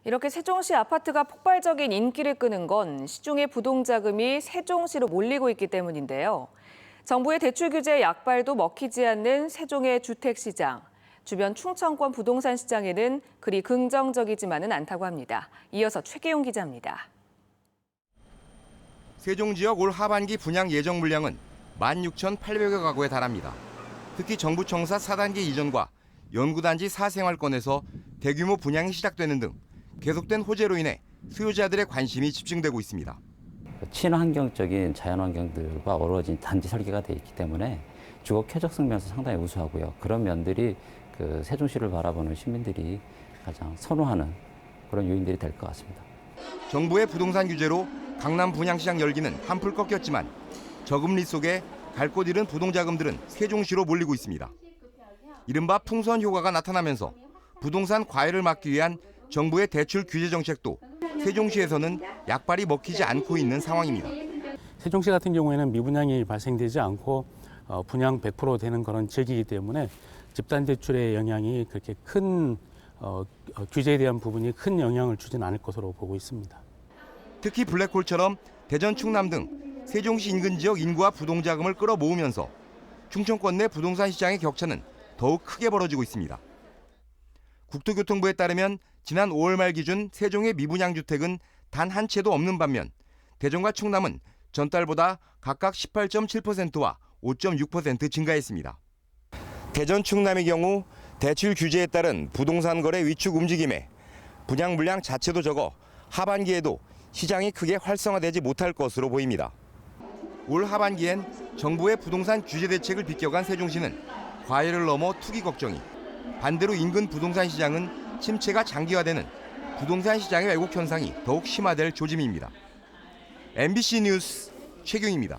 이렇게 세종시 아파트가 폭발적인 인기를 끄는 건 시중의 부동자금이 세종시로 몰리고 있기 때문인데요. 정부의 대출 규제 약발도 먹히지 않는 세종의 주택시장. 주변 충청권 부동산 시장에는 그리 긍정적이지만은 않다고 합니다. 이어서 최기용 기자입니다. 세종 지역 올 하반기 분양 예정 물량은 16,800여 가구에 달합니다. 특히 정부 청사 4단계 이전과 연구단지 4생활권에서 대규모 분양이 시작되는 등 계속된 호재로 인해 수요자들의 관심이 집중되고 있습니다. 친환경적인 자연환경들과 어우러진 단지 설계가 돼 있기 때문에 주거 쾌적성 면에서 상당히 우수하고요. 그런 면들이 세종시를 바라보는 시민들이 가장 선호하는 그런 요인들이 될 것 같습니다. 정부의 부동산 규제로 강남 분양시장 열기는 한풀 꺾였지만 저금리 속에 갈 곳 잃은 부동자금들은 세종시로 몰리고 있습니다. 이른바 풍선 효과가 나타나면서 부동산 과열을 막기 위한 정부의 대출 규제 정책도 세종시에서는 약발이 먹히지 않고 있는 상황입니다. 세종시 같은 경우에는 미분양이 발생되지 않고 분양 100% 되는 그런 지역이기 때문에 집단 대출의 영향이 그렇게 큰 규제에 대한 부분이 큰 영향을 주지는 않을 것으로 보고 있습니다. 특히 블랙홀처럼 대전, 충남 등 세종시 인근 지역 인구와 부동자금을 끌어모으면서 충청권 내 부동산 시장의 격차는 더욱 크게 벌어지고 있습니다. 국토교통부에 따르면 지난 5월 말 기준 세종의 미분양 주택은 단 한 채도 없는 반면 대전과 충남은 전달보다 각각 18.7%와 5.6% 증가했습니다. 대전, 충남의 경우 대출 규제에 따른 부동산 거래 위축 움직임에 분양 물량 자체도 적어 하반기에도 시장이 크게 활성화되지 못할 것으로 보입니다. 올 하반기엔 정부의 부동산 규제 대책을 비껴간 세종시는 과열을 넘어 투기 걱정이, 반대로 인근 부동산 시장은 침체가 장기화되는 부동산 시장의 왜곡 현상이 더욱 심화될 조짐입니다. MBC 뉴스 최경입니다.